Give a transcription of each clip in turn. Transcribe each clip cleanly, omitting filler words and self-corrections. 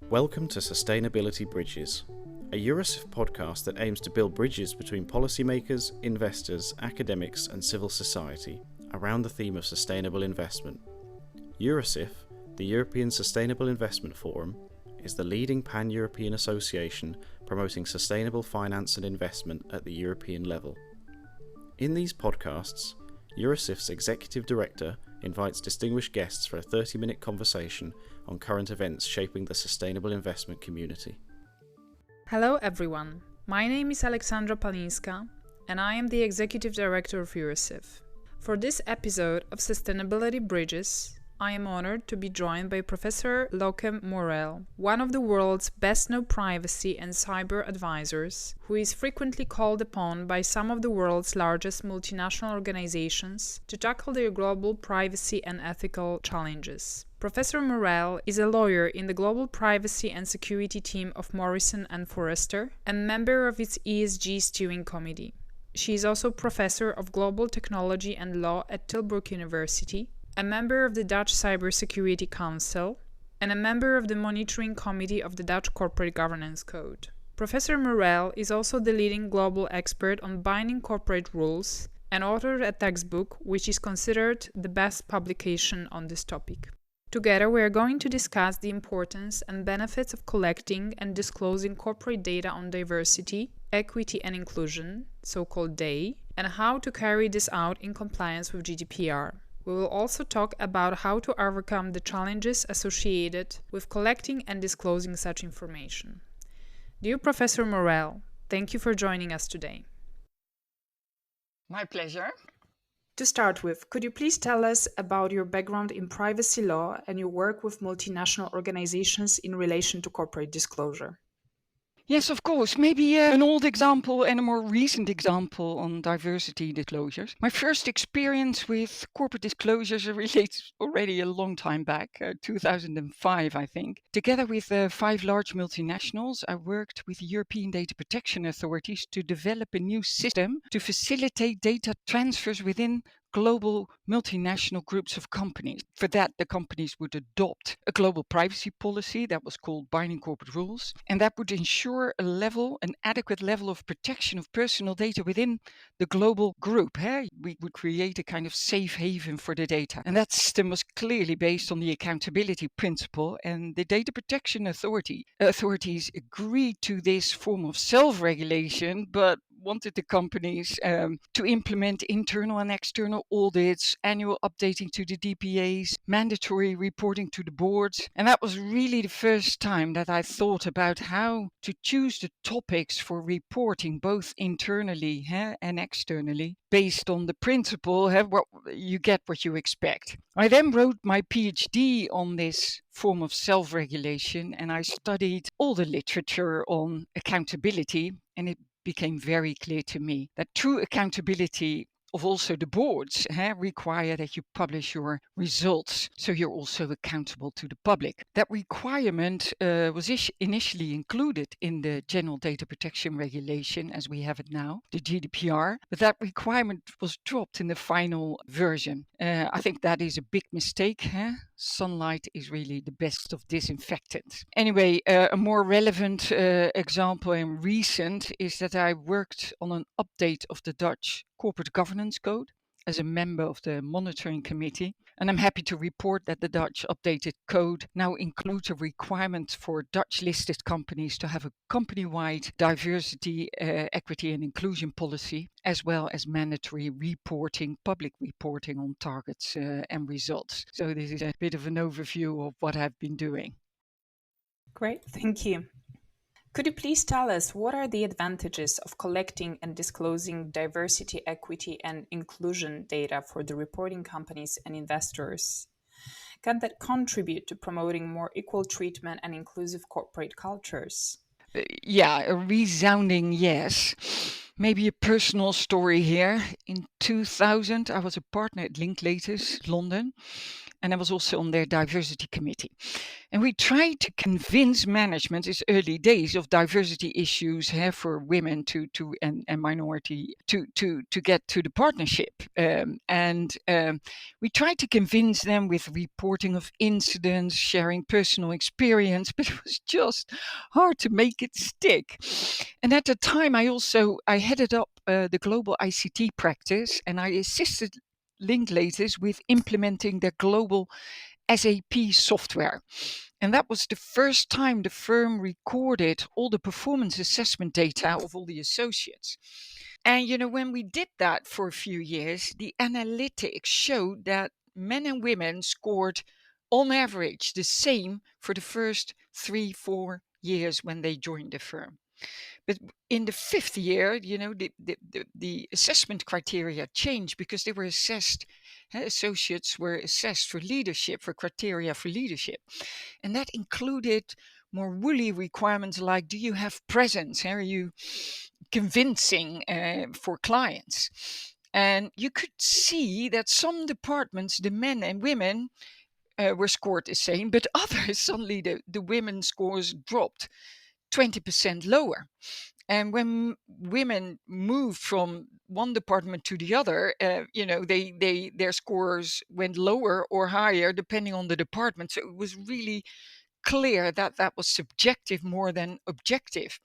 Welcome to Sustainability Bridges, a Eurosif podcast that aims to build bridges between policymakers, investors, academics and civil society around the theme of sustainable investment. Eurosif, the European Sustainable Investment Forum, is the leading pan-European association promoting sustainable finance and investment at the European level. In these podcasts, Eurosif's Executive Director invites distinguished guests for a 30-minute conversation on current events shaping the sustainable investment community. Hello everyone, my name is Aleksandra Palinska and I am the Executive Director of Eurosif. For this episode of Sustainability Bridges, I am honored to be joined by Professor Lokke Moerel, one of the world's best-known privacy and cyber advisors, who is frequently called upon by some of the world's largest multinational organizations to tackle their global privacy and ethical challenges. Professor Moerel is a lawyer in the global privacy and security team of Morrison Foerster and member of its ESG Steering Committee. She is also Professor of Global Technology and Law at Tilburg University, a member of the Dutch Cybersecurity Council, and a member of the Monitoring Committee of the Dutch Corporate Governance Code. Professor Moerel is also the leading global expert on binding corporate rules and authored a textbook which is considered the best publication on this topic. Together, we are going to discuss the importance and benefits of collecting and disclosing corporate data on diversity, equity and inclusion, so-called DEI, and how to carry this out in compliance with GDPR. We will also talk about how to overcome the challenges associated with collecting and disclosing such information. Dear Professor Moerel, thank you for joining us today. My pleasure. To start with, could you please tell us about your background in privacy law and your work with multinational organizations in relation to corporate disclosure? Yes, of course. Maybe an old example and a more recent example on diversity disclosures. My first experience with corporate disclosures relates already a long time back, 2005, I think. Together with 5 large multinationals, I worked with European data protection authorities to develop a new system to facilitate data transfers within global multinational groups of companies. For that, the companies would adopt a global privacy policy that was called binding corporate rules, and that would ensure an adequate level of protection of personal data within the global group. We would create a kind of safe haven for the data. And that system was clearly based on the accountability principle, and the data protection authorities agreed to this form of self-regulation, but wanted the companies to implement internal and external audits, annual updating to the DPAs, mandatory reporting to the boards. And that was really the first time that I thought about how to choose the topics for reporting, both internally and externally, based on the principle, you get what you expect. I then wrote my PhD on this form of self-regulation, and I studied all the literature on accountability, and it became very clear to me that true accountability of also the boards require that you publish your results, so you're also accountable to the public. That requirement was initially included in the General Data Protection Regulation as we have it now, the GDPR, but that requirement was dropped in the final version. I think that is a big mistake. Sunlight is really the best of disinfectants. Anyway, a more relevant example and recent is that I worked on an update of the Dutch Corporate Governance Code as a member of the Monitoring Committee. And I'm happy to report that the Dutch updated code now includes a requirement for Dutch listed companies to have a company-wide diversity, equity and inclusion policy, as well as mandatory reporting, public reporting on targets and results. So this is a bit of an overview of what I've been doing. Great, thank you. Could you please tell us what are the advantages of collecting and disclosing diversity, equity, and inclusion data for the reporting companies and investors? Can that contribute to promoting more equal treatment and inclusive corporate cultures? Yeah, a resounding yes. Maybe a personal story here. In 2000, I was a partner at Linklaters, London. and I was also on their diversity committee. And we tried to convince management, it's early days of diversity issues for women and minority to get to the partnership. We tried to convince them with reporting of incidents, sharing personal experience, but it was just hard to make it stick. And at the time, I headed up the global ICT practice, and I assisted Linklaters with implementing their global SAP software. And that was the first time the firm recorded all the performance assessment data of all the associates. And, when we did that for a few years, the analytics showed that men and women scored on average the same for the first 3-4 years when they joined the firm. But in the fifth year, the assessment criteria changed because they were assessed, associates were assessed for leadership, for criteria for leadership. And that included more woolly requirements like, do you have presence? Are you convincing for clients? And you could see that some departments, the men and women, were scored the same, but others, suddenly the women's scores dropped 20% lower. And when women moved from one department to the other, their scores went lower or higher depending on the department. So it was really clear that that was subjective more than objective.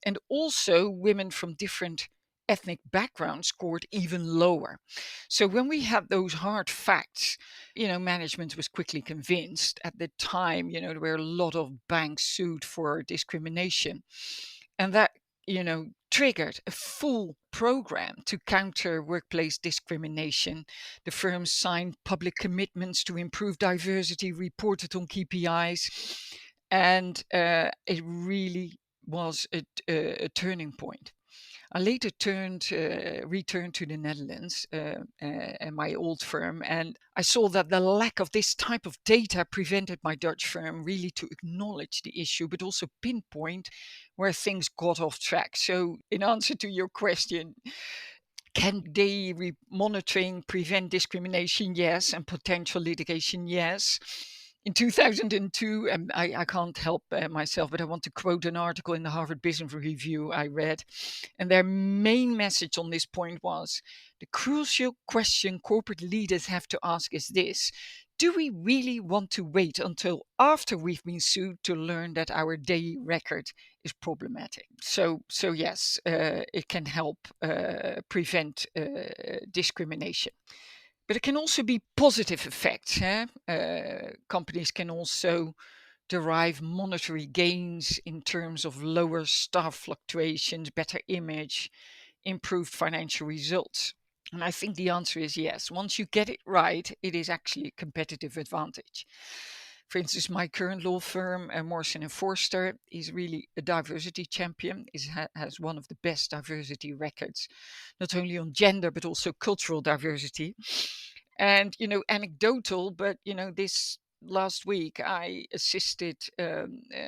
And also women from different ethnic backgrounds scored even lower. So when we had those hard facts, management was quickly convinced. At the time, there were a lot of banks sued for discrimination. And that, triggered a full program to counter workplace discrimination. The firm signed public commitments to improve diversity, reported on KPIs, and it really was a turning point. I later returned to the Netherlands and my old firm, and I saw that the lack of this type of data prevented my Dutch firm really to acknowledge the issue, but also pinpoint where things got off track. So in answer to your question, can day monitoring prevent discrimination? Yes. And potential litigation? Yes. In 2002, I can't help myself, but I want to quote an article in the Harvard Business Review I read. And their main message on this point was, the crucial question corporate leaders have to ask is this: do we really want to wait until after we've been sued to learn that our day record is problematic? So yes, it can help prevent discrimination. But it can also be positive effects. Companies can also derive monetary gains in terms of lower staff fluctuations, better image, improved financial results. And I think the answer is yes. Once you get it right, it is actually a competitive advantage. For instance, my current law firm, Morrison Foerster, is really a diversity champion. It has one of the best diversity records, not only on gender, but also cultural diversity. And, anecdotal, but, this last week I assisted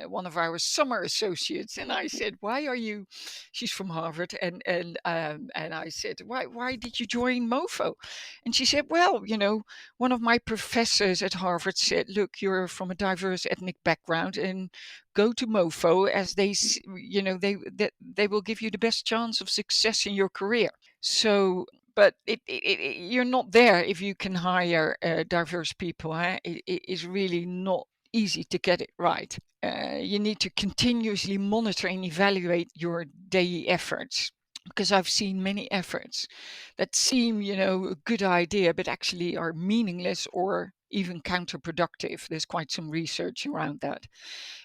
one of our summer associates, and I said, why are you, she's from Harvard, and I said, why did you join MoFo? And she said, well, one of my professors at Harvard said, look, you're from a diverse ethnic background, and go to MoFo, as they will give you the best chance of success in your career. So, but you're not there if you can hire diverse people. It is really not easy to get it right. You need to continuously monitor and evaluate your daily efforts, because I've seen many efforts that seem, a good idea, but actually are meaningless or even counterproductive. There's quite some research around that.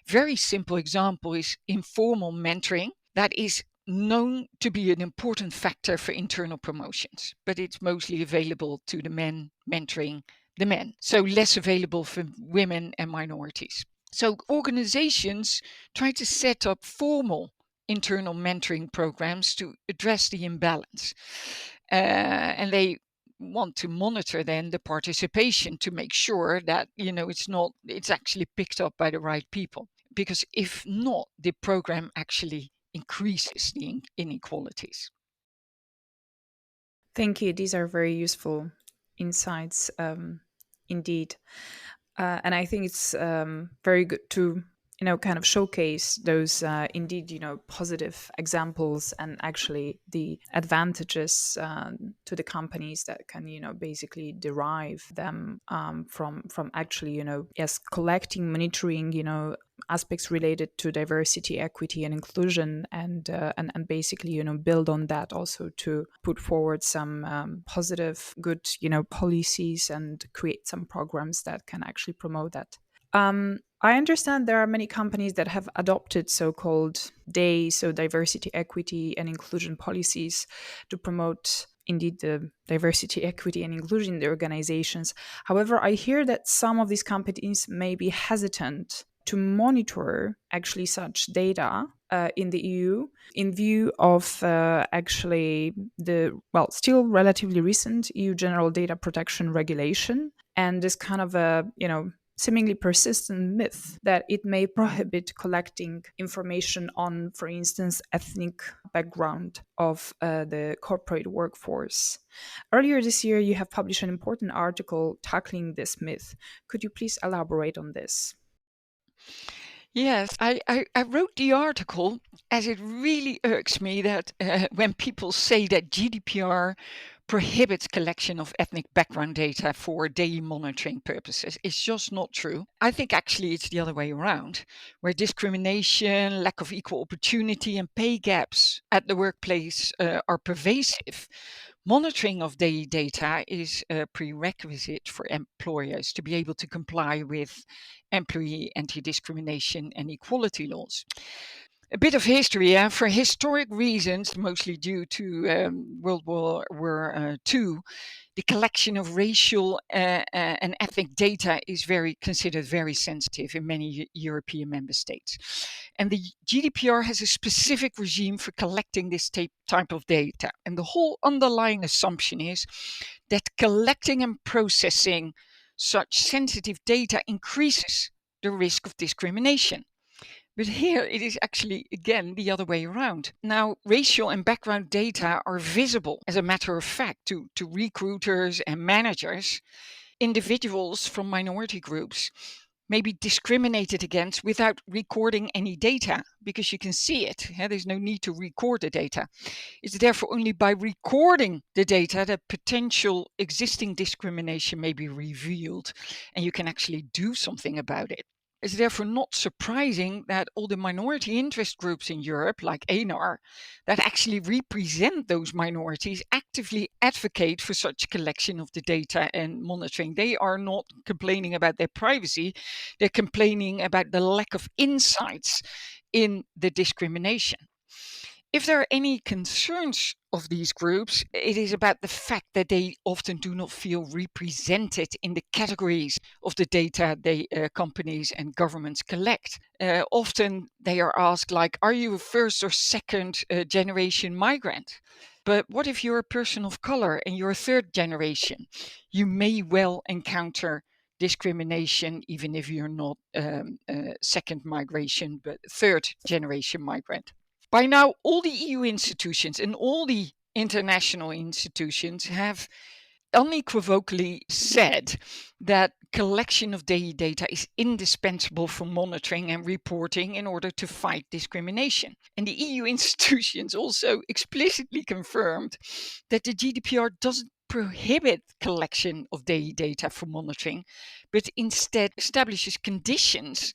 Very simple example is informal mentoring. That is known to be an important factor for internal promotions, but it's mostly available to the men mentoring the men, so less available for women and minorities. So organizations try to set up formal internal mentoring programs to address the imbalance, and they want to monitor then the participation to make sure that it's actually picked up by the right people, because if not, the program actually increases the inequalities. Thank you. These are very useful insights indeed. And I think it's very good to kind of showcase those indeed positive examples and actually the advantages to the companies that can basically derive them from actually yes, collecting, monitoring aspects related to diversity, equity, and inclusion, and basically build on that also to put forward some positive, good policies and create some programs that can actually promote that. I understand there are many companies that have adopted so-called DEI, so diversity, equity, and inclusion policies to promote indeed the diversity, equity, and inclusion in the organizations. However, I hear that some of these companies may be hesitant to monitor actually such data in the EU in view of actually the, well, still relatively recent EU General Data Protection Regulation, and this kind of a, seemingly persistent myth that it may prohibit collecting information on, for instance, ethnic background of the corporate workforce. Earlier this year, you have published an important article tackling this myth. Could you please elaborate on this? Yes, I wrote the article as it really irks me that when people say that GDPR prohibits collection of ethnic background data for DEI monitoring purposes. It's just not true. I think actually it's the other way around, where discrimination, lack of equal opportunity, and pay gaps at the workplace are pervasive. Monitoring of DEI data is a prerequisite for employers to be able to comply with employee anti-discrimination and equality laws. A bit of history, for historic reasons, mostly due to World War II, the collection of racial and ethnic data is considered very sensitive in many European member states. And the GDPR has a specific regime for collecting this type of data. And the whole underlying assumption is that collecting and processing such sensitive data increases the risk of discrimination. But here it is actually, again, the other way around. Now, racial and background data are visible, as a matter of fact, to recruiters and managers. Individuals from minority groups may be discriminated against without recording any data, because you can see it. There's no need to record the data. It's therefore only by recording the data that potential existing discrimination may be revealed, and you can actually do something about it. It's therefore not surprising that all the minority interest groups in Europe, like ENAR, that actually represent those minorities, actively advocate for such collection of the data and monitoring. They are not complaining about their privacy, they're complaining about the lack of insights in the discrimination. If there are any concerns of these groups, it is about the fact that they often do not feel represented in the categories of the data companies and governments collect. Often they are asked, like, are you a first or second generation migrant? But what if you're a person of color and you're a third generation? You may well encounter discrimination, even if you're not second migration, but third generation migrant. By now, all the EU institutions and all the international institutions have unequivocally said that collection of DEI data is indispensable for monitoring and reporting in order to fight discrimination. And the EU institutions also explicitly confirmed that the GDPR doesn't prohibit collection of DEI data for monitoring, but instead establishes conditions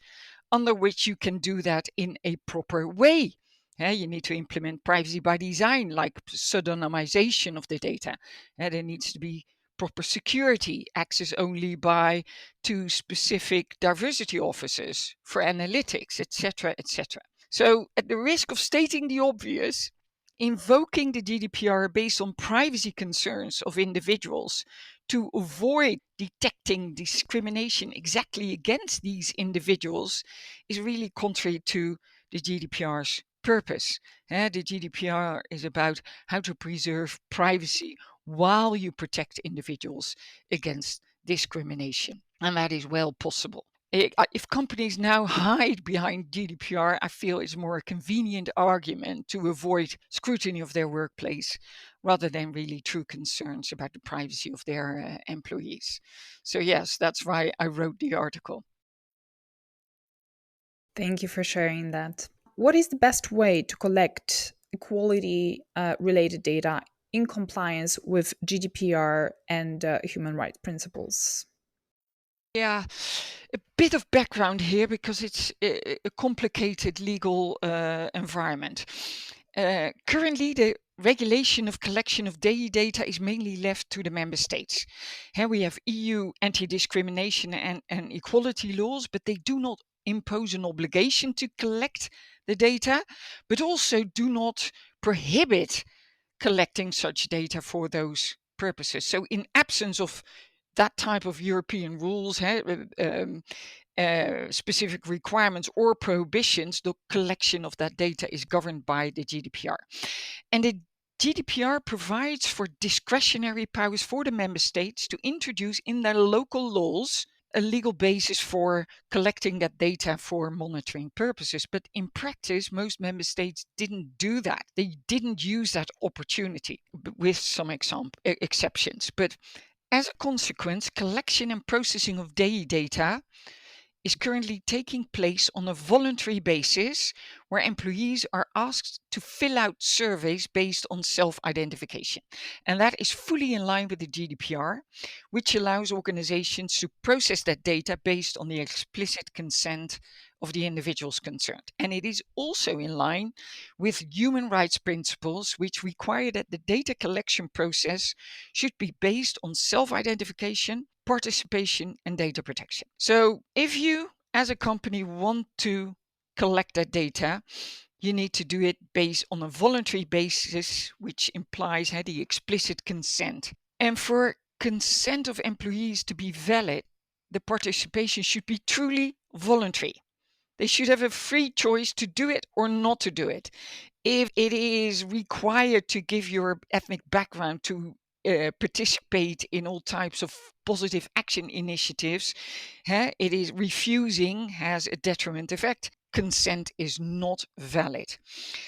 under which you can do that in a proper way. You need to implement privacy by design, like pseudonymization of the data. There needs to be proper security, access only by two specific diversity officers for analytics, etc., etc. So, at the risk of stating the obvious, invoking the GDPR based on privacy concerns of individuals to avoid detecting discrimination exactly against these individuals is really contrary to the GDPR's purpose. The GDPR is about how to preserve privacy while you protect individuals against discrimination. And that is well possible. If companies now hide behind GDPR, I feel it's more a convenient argument to avoid scrutiny of their workplace rather than really true concerns about the privacy of their employees. So yes, that's why I wrote the article. Thank you for sharing that. What is the best way to collect equality related data in compliance with GDPR and human rights principles? Yeah, a bit of background here because it's a complicated legal environment. Currently, the regulation of collection of data is mainly left to the member states. Here we have EU anti-discrimination and equality laws, but they do not impose an obligation to collect the data, but also do not prohibit collecting such data for those purposes. So in absence of that type of European rules, specific requirements or prohibitions, the collection of that data is governed by the GDPR. And the GDPR provides for discretionary powers for the member states to introduce in their local laws a legal basis for collecting that data for monitoring purposes. But in practice, most member states didn't do that. They didn't use that opportunity, with some exceptions. But as a consequence, collection and processing of data is currently taking place on a voluntary basis where employees are asked to fill out surveys based on self-identification. And that is fully in line with the GDPR, which allows organizations to process that data based on the explicit consent of the individuals concerned. And it is also in line with human rights principles, which require that the data collection process should be based on self-identification, participation, and data protection. So if you, as a company, want to collect that data, you need to do it based on a voluntary basis, which implies the explicit consent. And for consent of employees to be valid, the participation should be truly voluntary. They should have a free choice to do it or not to do it. If it is required to give your ethnic background to participate in all types of positive action initiatives, it is refusing has a detriment effect. Consent is not valid.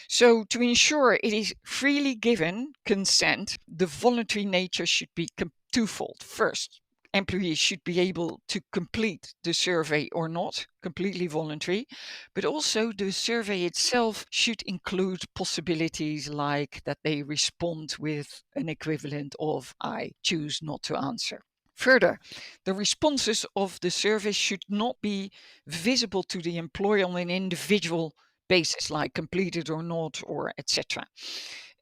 So to ensure it is freely given consent, the voluntary nature should be twofold. First, employees should be able to complete the survey or not, completely voluntary, but also the survey itself should include possibilities like that they respond with an equivalent of "I choose not to answer." Further, the responses of the survey should not be visible to the employer on an individual basis, like completed or not, or etc.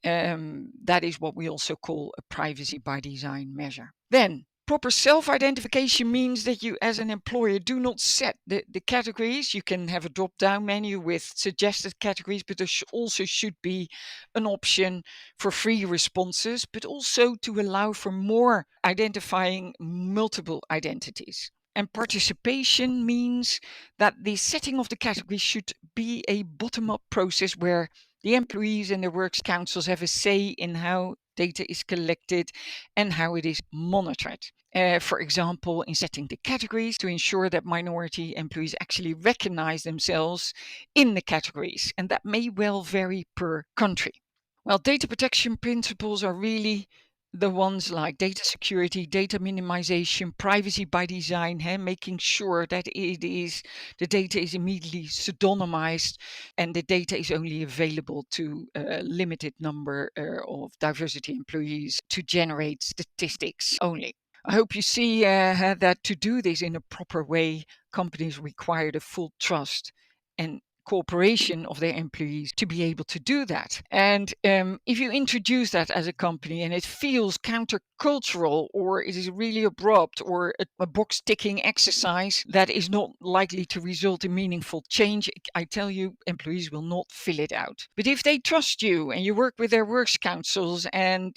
That is what we also call a privacy by design measure. Then, proper self-identification means that you as an employer do not set the categories. You can have a drop-down menu with suggested categories, but there also should be an option for free responses, but also to allow for more identifying multiple identities. And participation means that the setting of the categories should be a bottom-up process where the employees and the works councils have a say in how data is collected and how it is monitored. For example, in setting the categories to ensure that minority employees actually recognize themselves in the categories. And that may well vary per country. Well, data protection principles are really the ones like data security, data minimization, privacy by design, making sure that the data is immediately pseudonymized and the data is only available to a limited number of diversity employees to generate statistics only. I hope you see that to do this in a proper way, companies require the full trust and cooperation of their employees to be able to do that. And if you introduce that as a company and it feels countercultural or it is really abrupt or a box ticking exercise that is not likely to result in meaningful change, I tell you, employees will not fill it out. But if they trust you and you work with their works councils and,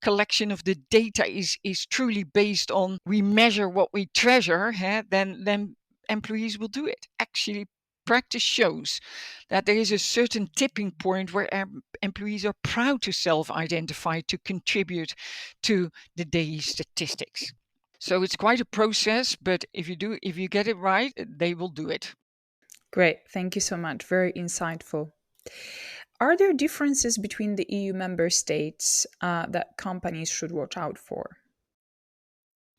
collection of the data is truly based on we measure what we treasure, then employees will do it. Actually, practice shows that there is a certain tipping point where employees are proud to self-identify to contribute to the daily statistics. So it's quite a process, but if you get it right, they will do it. Great. Thank you so much. Very insightful. Are there differences between the EU member states that companies should watch out for?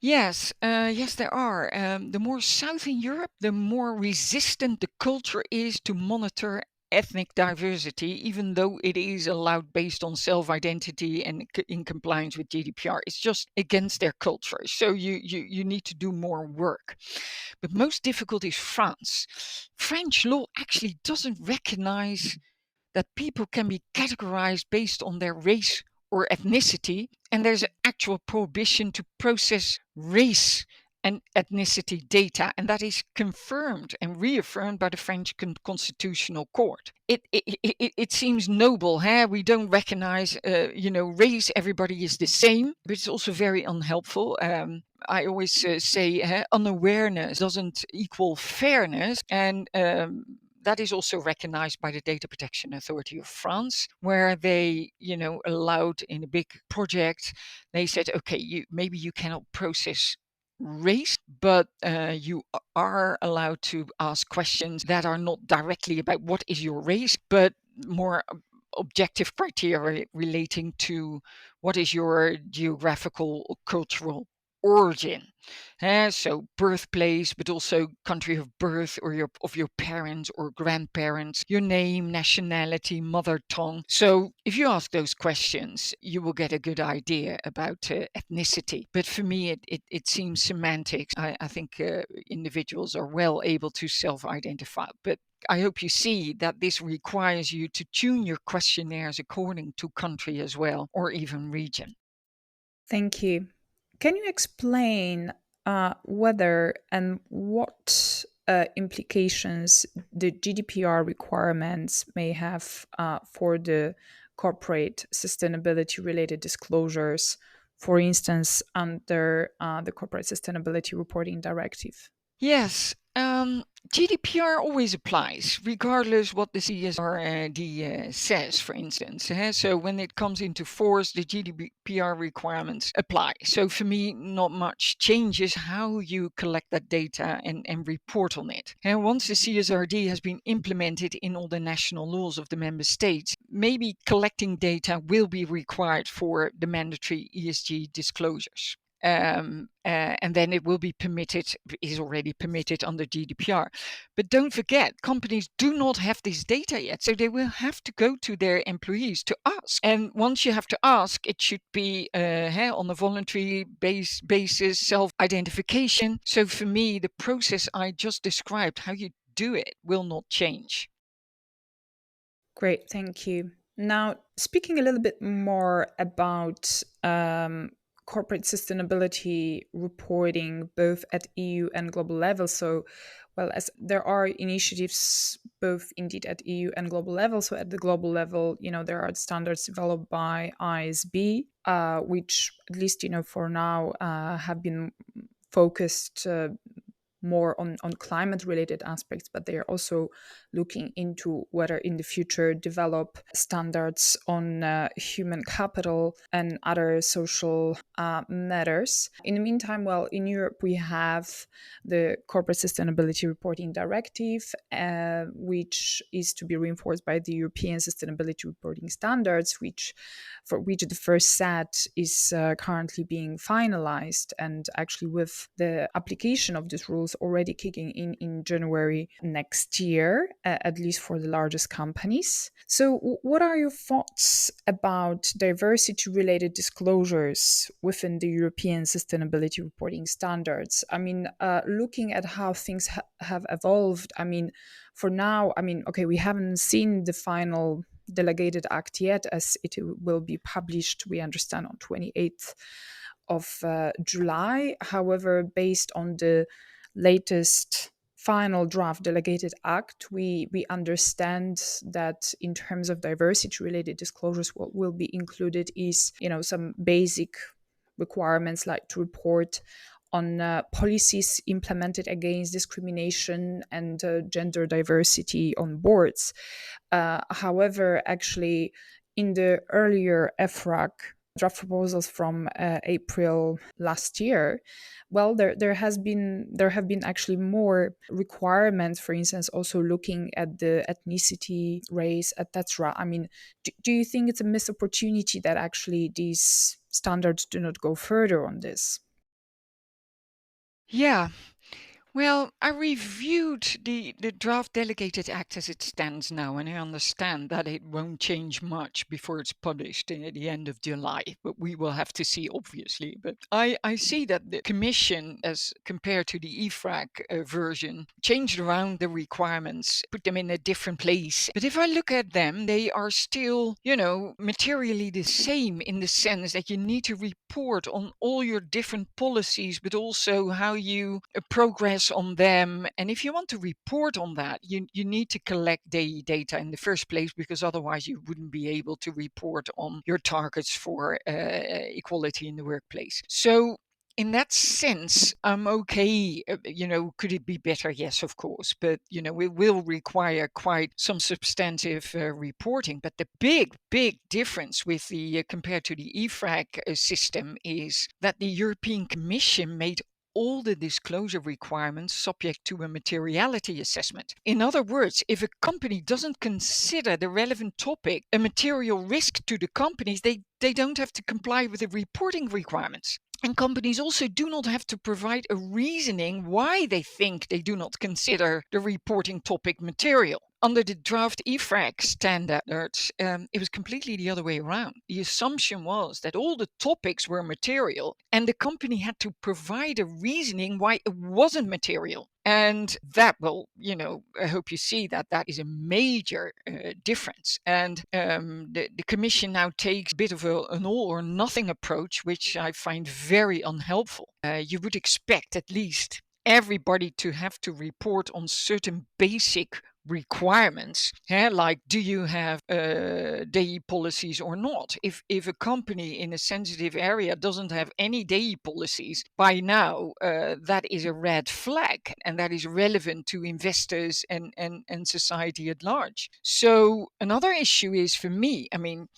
Yes, yes, there are. The more south in Europe, the more resistant the culture is to monitor ethnic diversity, even though it is allowed based on self-identity and in compliance with GDPR. It's just against their culture. So you need to do more work. But most difficult is France. French law actually doesn't recognize that people can be categorized based on their race or ethnicity, and there's an actual prohibition to process race and ethnicity data, and that is confirmed and reaffirmed by the French Constitutional Court. It seems noble, huh? We don't recognize, race. Everybody is the same, but it's also very unhelpful. I always say unawareness doesn't equal fairness, and that is also recognized by the Data Protection Authority of France, where they, allowed in a big project, they said, okay, maybe you cannot process race, but you are allowed to ask questions that are not directly about what is your race, but more objective criteria relating to what is your geographical or cultural origin. So birthplace, but also country of birth or of your parents or grandparents, your name, nationality, mother tongue. So if you ask those questions, you will get a good idea about ethnicity. But for me, it seems semantics. I think individuals are well able to self-identify. But I hope you see that this requires you to tune your questionnaires according to country as well, or even region. Thank you. Can you explain whether and what implications the GDPR requirements may have for the corporate sustainability related disclosures, for instance, under the Corporate Sustainability Reporting Directive? Yes, GDPR always applies, regardless what the CSRD says, for instance. So when it comes into force, the GDPR requirements apply. So for me, not much changes how you collect that data and report on it. And once the CSRD has been implemented in all the national laws of the member states, maybe collecting data will be required for the mandatory ESG disclosures. And then it will be permitted, is already permitted under GDPR. But don't forget, companies do not have this data yet, so they will have to go to their employees to ask. And once you have to ask, it should be on a voluntary basis, self-identification. So for me, the process I just described, how you do it, will not change. Great, thank you. Now, speaking a little bit more about corporate sustainability reporting, both at EU and global level. So, well, as there are initiatives both indeed at EU and global level. So, at the global level, there are standards developed by ISB, which at least, for now, have been focused more on climate related aspects, but they are also looking into whether in the future develop standards on human capital and other social matters. In the meantime, well, in Europe, we have the Corporate Sustainability Reporting Directive, which is to be reinforced by the European Sustainability Reporting Standards, for which the first set is currently being finalized, and actually with the application of these rules already kicking in January next year, at least for the largest companies. So what are your thoughts about diversity-related disclosures within the European Sustainability Reporting Standards? I mean, looking at how things have evolved, I mean, for now, okay, we haven't seen the final delegated act yet, as it will be published, we understand, on 28th of July. However, based on the latest final draft delegated act, we understand that in terms of diversity related disclosures, what will be included is some basic requirements like to report on policies implemented against discrimination and gender diversity on boards. However, actually, in the earlier EFRAG draft proposals from April last year, well, there have been actually more requirements. For instance, also looking at the ethnicity, race, etc. I mean, do you think it's a missed opportunity that actually these standards do not go further on this? Yeah. Well, I reviewed the draft delegated act as it stands now, and I understand that it won't change much before it's published at the end of July, but we will have to see, obviously. But I see that the Commission, as compared to the EFRAG version, changed around the requirements, put them in a different place. But if I look at them, they are still, materially the same, in the sense that you need to report on all your different policies, but also how you progress on them. And if you want to report on that, you need to collect data in the first place, because otherwise you wouldn't be able to report on your targets for equality in the workplace. So in that sense, I'm okay. Could it be better? Yes, of course. But, it will require quite some substantive reporting. But the big difference with the compared to the EFRAG system is that the European Commission made all the disclosure requirements subject to a materiality assessment. In other words, if a company doesn't consider the relevant topic a material risk to the companies, they don't have to comply with the reporting requirements. And companies also do not have to provide a reasoning why they think they do not consider the reporting topic material. Under the draft EFRAG standards, it was completely the other way around. The assumption was that all the topics were material, and the company had to provide a reasoning why it wasn't material. And that will, I hope you see that is a major difference. And the Commission now takes a bit of an all or nothing approach, which I find very unhelpful. You would expect at least everybody to have to report on certain basic requirements, like do you have DE policies or not? If a company in a sensitive area doesn't have any DE policies, by now that is a red flag, and that is relevant to investors and society at large. So another issue is, for me,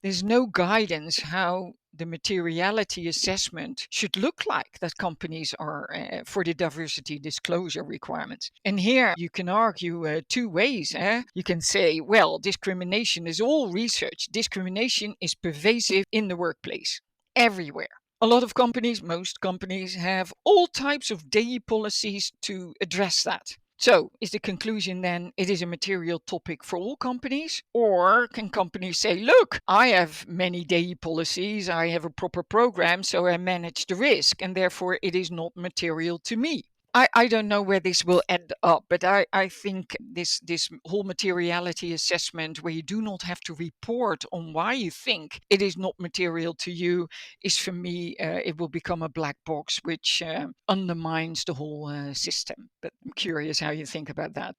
there's no guidance how the materiality assessment should look like that companies are for the diversity disclosure requirements. And here you can argue two ways. You can say, well, discrimination is all research. Discrimination is pervasive in the workplace, everywhere. A lot of companies, most companies, have all types of DE policies to address that. So is the conclusion then it is a material topic for all companies? Or can companies say, look, I have many DE policies, I have a proper program, so I manage the risk, and therefore it is not material to me? I don't know where this will end up, but I think this whole materiality assessment, where you do not have to report on why you think it is not material to you, is, for me, it will become a black box, which undermines the whole system. But I'm curious how you think about that.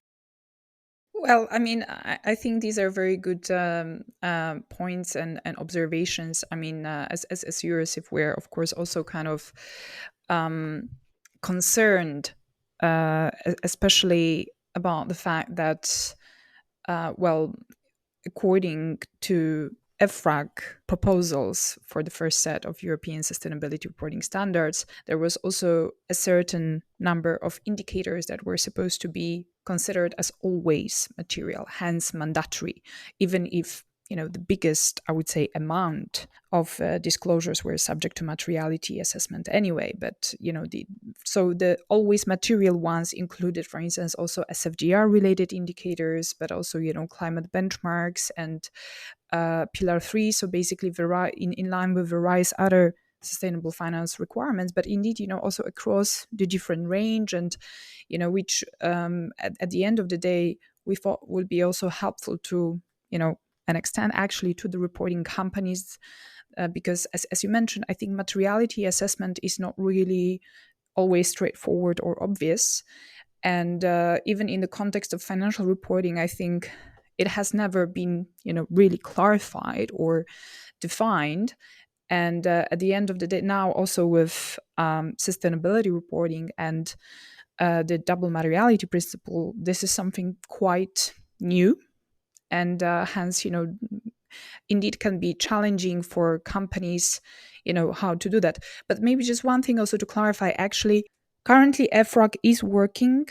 Well, I think these are very good points and observations. As Eurosif, we're of course also kind of concerned, especially about the fact that, according to EFRAG proposals for the first set of European sustainability reporting standards, there was also a certain number of indicators that were supposed to be considered as always material, hence mandatory, even if the biggest, I would say, amount of disclosures were subject to materiality assessment anyway. But the always material ones included, for instance, also SFDR related indicators, but also climate benchmarks and Pillar 3. So basically, in line with various other sustainable finance requirements, but indeed, also across the different range, and which at the end of the day we thought would be also helpful to an extent actually to the reporting companies, because as you mentioned, I think materiality assessment is not really always straightforward or obvious, and even in the context of financial reporting, I think it has never been really clarified or defined. And at the end of the day, now also with sustainability reporting and the double materiality principle, this is something quite new. And hence, indeed can be challenging for companies, how to do that. But maybe just one thing also to clarify, actually, currently EFRAG is working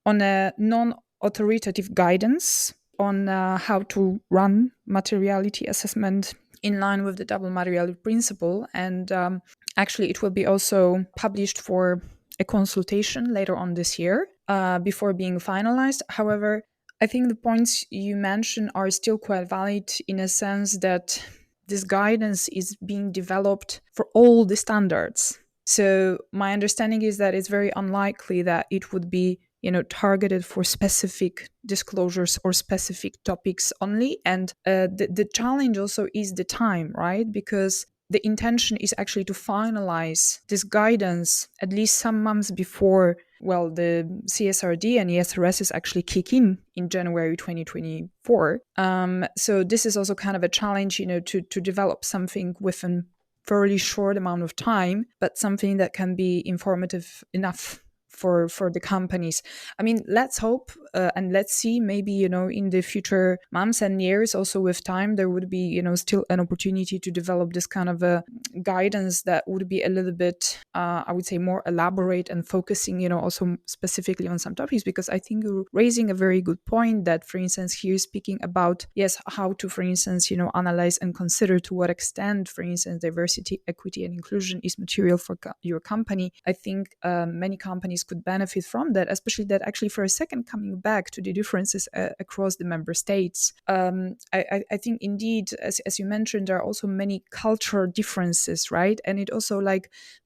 on a non-authoritative guidance on how to run materiality assessment in line with the double materiality principle. And actually, it will be also published for a consultation later on this year before being finalized. However, I think the points you mentioned are still quite valid in a sense that this guidance is being developed for all the standards. So my understanding is that it's very unlikely that it would be targeted for specific disclosures or specific topics only. And the challenge also is the time, right? Because the intention is actually to finalize this guidance at least some months before, the CSRD and ESRS actually kick in January 2024. So this is also kind of a challenge, to develop something within fairly short amount of time, but something that can be informative enough for the companies. I mean, let's hope and let's see, maybe, in the future months and years, also with time, there would be, still an opportunity to develop this kind of a guidance that would be a little bit, I would say, more elaborate and focusing, also specifically on some topics, because I think you're raising a very good point that, for instance, here speaking about, yes, how to, for instance, analyze and consider to what extent, for instance, diversity, equity, and inclusion is material for your company. I think many companies could benefit from that, especially that actually for a second coming back to the differences across the member states. I think indeed, as you mentioned, there are also many cultural differences, right? And it also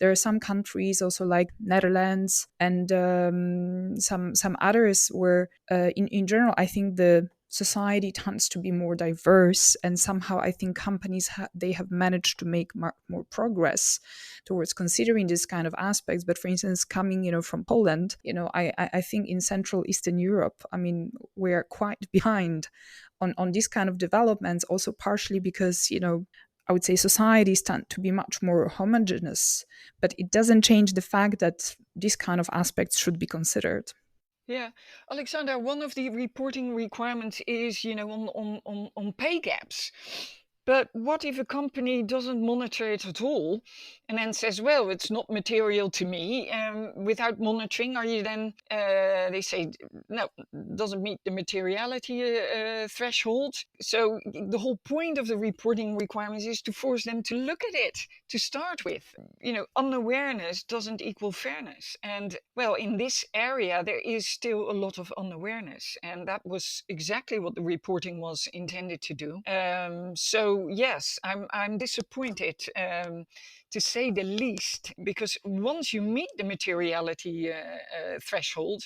there are some countries also like Netherlands and some others where in general, I think the society tends to be more diverse, and somehow I think companies they have managed to make more progress towards considering this kind of aspects. But for instance, coming from Poland, I think in Central Eastern Europe, I mean, we're quite behind on this kind of developments, also partially because I would say societies tend to be much more homogeneous, but it doesn't change the fact that these kind of aspects should be considered. Yeah, Alexandra, one of the reporting requirements is, on pay gaps. But what if a company doesn't monitor it at all and then says, well, it's not material to me? Without monitoring, are you then, they say, no, doesn't meet the materiality threshold. So the whole point of the reporting requirements is to force them to look at it to start with. Unawareness doesn't equal fairness. And well, in this area, there is still a lot of unawareness. And that was exactly what the reporting was intended to do. So yes, I'm disappointed, to say the least, because once you meet the materiality threshold,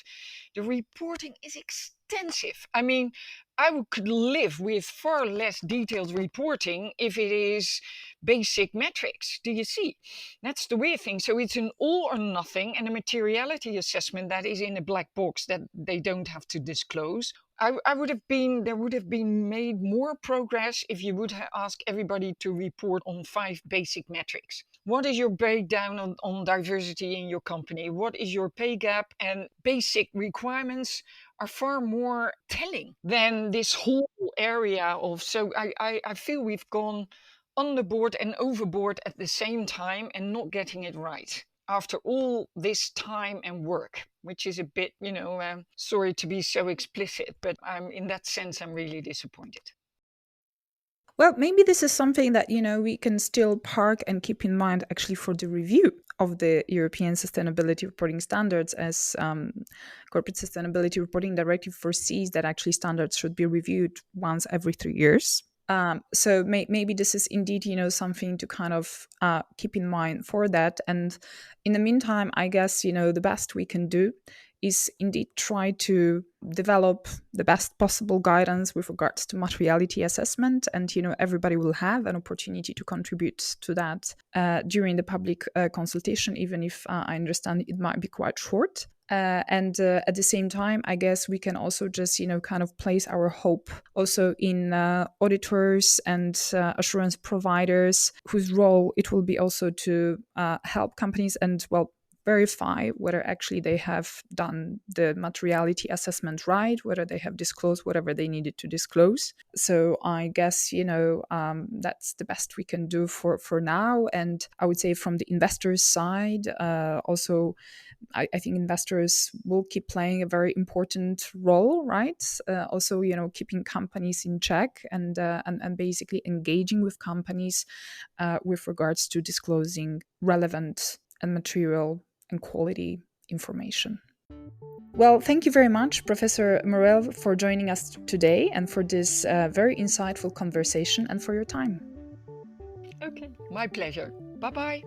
the reporting is extensive. I mean, I could live with far less detailed reporting if it is basic metrics. Do you see? That's the weird thing. So it's an all or nothing, and a materiality assessment that is in a black box that they don't have to disclose. There would have been made more progress if you would ask everybody to report on 5 basic metrics. What is your breakdown on diversity in your company? What is your pay gap? And basic requirements are far more telling than this whole area of. So I feel we've gone underboard and overboard at the same time and not getting it right after all this time and work, which is a bit, sorry to be so explicit, but in that sense, I'm really disappointed. Well, maybe this is something that, we can still park and keep in mind actually for the review of the European Sustainability Reporting Standards, as Corporate Sustainability Reporting Directive foresees that actually standards should be reviewed once every 3 years. So maybe this is indeed, something to kind of keep in mind for that. And in the meantime, I guess, the best we can do is indeed try to develop the best possible guidance with regards to materiality assessment. And, everybody will have an opportunity to contribute to that during the public consultation, even if I understand it might be quite short. And at the same time, I guess we can also just, kind of place our hope also in auditors and assurance providers, whose role it will be also to help companies and, verify whether actually they have done the materiality assessment right, whether they have disclosed whatever they needed to disclose. So I guess, that's the best we can do for now. And I would say from the investors' side, also, I think investors will keep playing a very important role, right? Also, keeping companies in check and basically engaging with companies with regards to disclosing relevant and material and quality information. Well, thank you very much, Professor Moerel, for joining us today and for this very insightful conversation and for your time. Okay, my pleasure. Bye-bye.